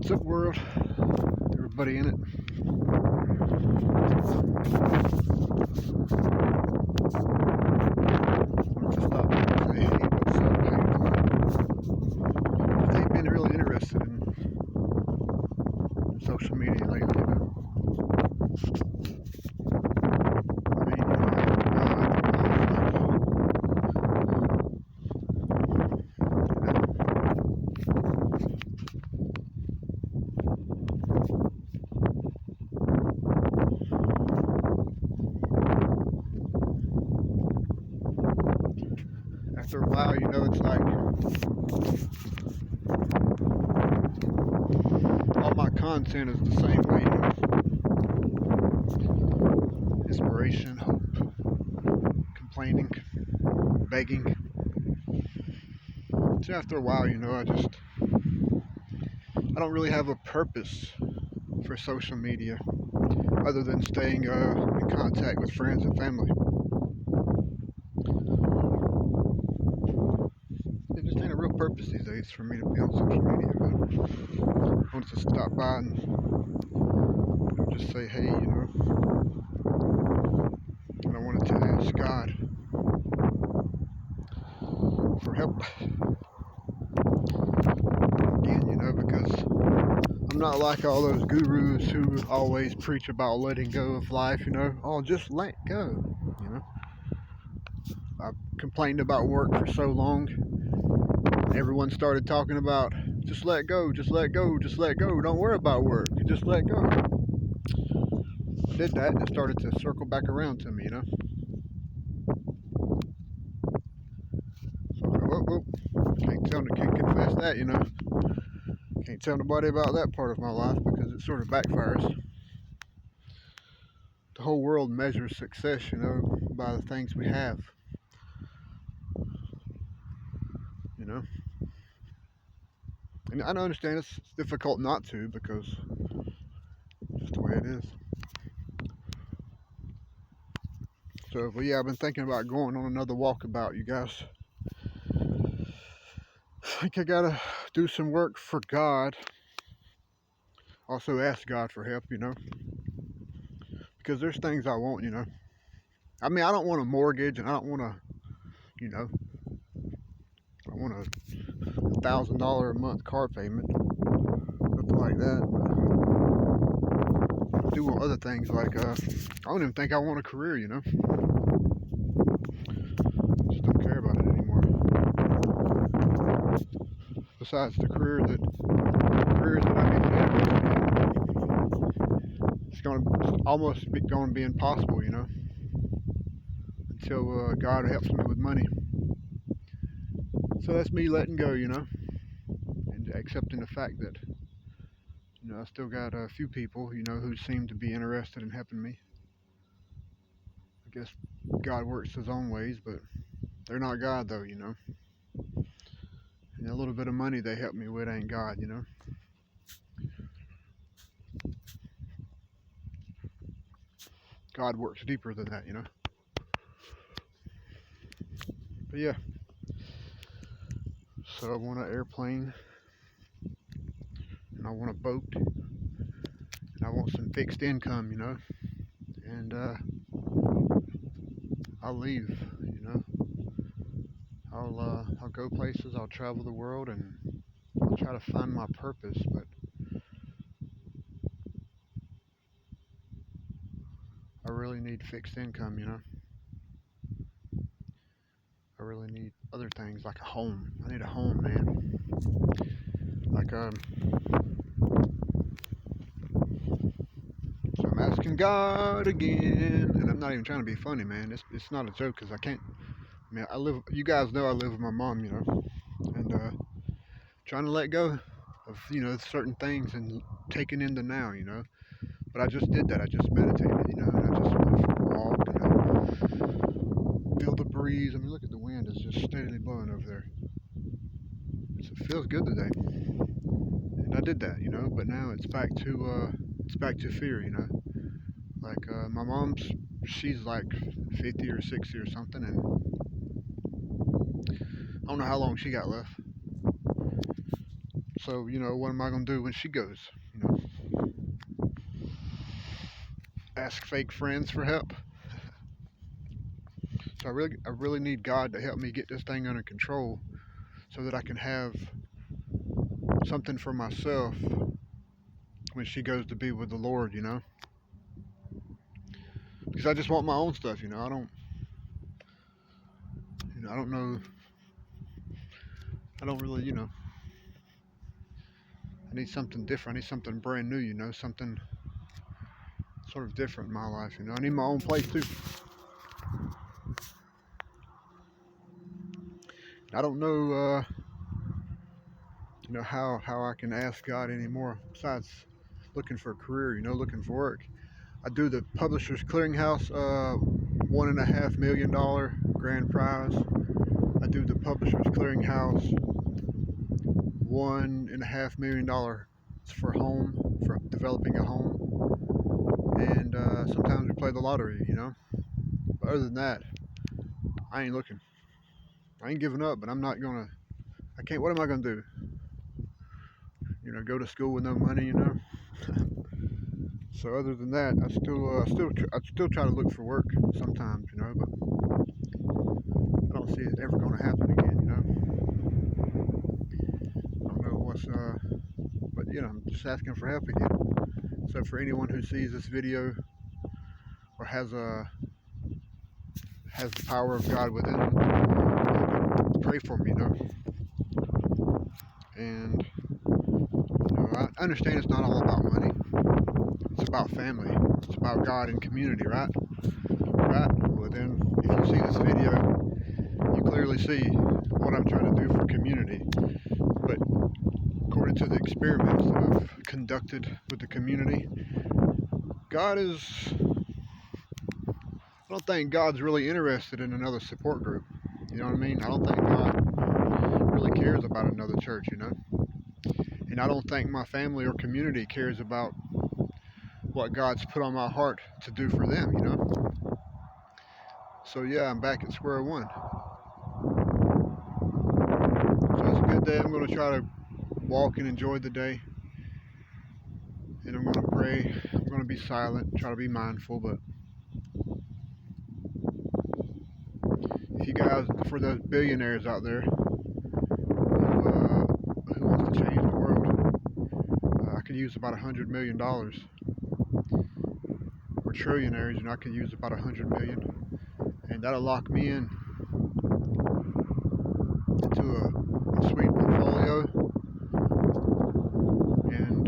What's up, world? Everybody in it. Wanted to stop and say, hey, what's up? How you doing? Just ain't been really interested in social media lately, you know. After a while, you know, it's like all my content is the same way, you know? Inspiration, hope, complaining, begging. So after a while, you know, I don't really have a purpose for social media other than staying in contact with friends and family. It just ain't a real purpose these days for me to be on social media, but I wanted to stop by and just say, hey, you know, and I wanted to ask God for help again, you know, because I'm not like all those gurus who always preach about letting go of life, you know. Oh, just let go, you know. I've complained about work for so long. Everyone started talking about just let go, just let go, just let go. Don't worry about work, just let go. I did that and it started to circle back around to me, you know. So whoop, can't confess that, you know. Can't tell nobody about that part of my life because it sort of backfires. The whole world measures success, you know, by the things we have, you know. And I understand it's difficult not to because it's just the way it is. So, but yeah, I've been thinking about going on another walkabout, you guys. I think I gotta do some work for God. Also ask God for help, you know. Because there's things I want, you know. I mean, I don't want a mortgage and I don't want a, you know, I want a $1,000 a month car payment. Nothing like that. But I do want other things like, I don't even think I want a career, you know. Just don't care about it anymore. Besides the careers that I'm even interested in, it's almost going to be impossible, you know, until God helps me with money. So that's me letting go, you know, and accepting the fact that, you know, I still got a few people, you know, who seem to be interested in helping me. I guess God works his own ways, but they're not God, though, you know. And a little bit of money they help me with ain't God, you know. God works deeper than that, you know. But yeah, so I want an airplane, and I want a boat, and I want some fixed income, you know. And I'll leave, you know. I'll go places, I'll travel the world, and I'll try to find my purpose, but I really need fixed income, you know. I really need other things like a home. I need a home, man. Like so I'm asking God again, and I'm not even trying to be funny, man. It's not a joke because I can't. I mean, I live. You guys know I live with my mom, you know, and trying to let go of, you know, certain things and taking in the now, you know. But I just did that. I just meditated, you know, and I just went for a walk and I feel the breeze. I mean, look at the wind; it's just steadily blowing over there. So it feels good today, and I did that, you know. But now it's back to fear, you know. Like my mom's, she's like 50 or 60 or something, and I don't know how long she got left. So, what am I gonna do when she goes? You know, ask fake friends for help. So I really need God to help me get this thing under control, so that I can have something for myself when she goes to be with the Lord. Because I just want my own stuff. I don't know. I don't really. I need something different. I need something brand new. Something sort of different in my life. I need my own place too. I don't know. How I can ask God anymore besides looking for a career. Looking for work. I do the Publishers Clearinghouse $1.5 million grand prize. I do the Publishers Clearinghouse $1.5 million for developing a home, and sometimes we play the lottery. But other than that, I ain't looking. I ain't giving up, but I'm not gonna. I can't. What am I gonna do? Go to school with no money. So other than that, I still try to look for work sometimes. But I don't see it ever gonna happen again. I don't know but I'm just asking for help again. So for anyone who sees this video or has the power of God within them, pray for me. And I understand it's not all about money. It's about family. It's about God and community, right? Right? Well then, if you see this video, you clearly see what I'm trying to do for community. But according to the experiments that I've conducted with the community, I don't think God's really interested in another support group. You know what I mean? I don't think God really cares about another church. And I don't think my family or community cares about what God's put on my heart to do for them. So yeah, I'm back at square one. So it's a good day. I'm going to try to walk and enjoy the day. And I'm going to pray. I'm going to be silent, try to be mindful. But if you guys, for those billionaires out there who wants to change the world, I could use about $100 million. Or trillionaires, I could use about $100 million. And that'll lock me into a sweet portfolio and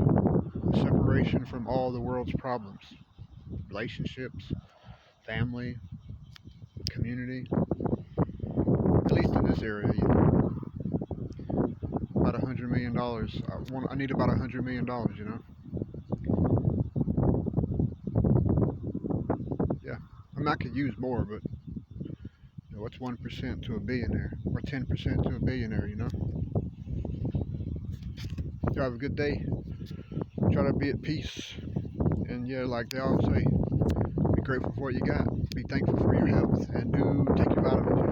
a separation from all the world's problems, relationships, family, community, at least in this area. About $100 million. I need about $100 million. Yeah, I could use more, but what's 1% to a billionaire, or 10% to a billionaire? You have a good day. Try to be at peace, and like they all say, be grateful for what you got. Be thankful for your health, and do take your vitamins.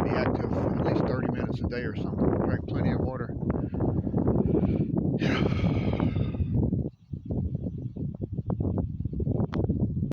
Be active at least 30 minutes a day or something. Drink plenty of water.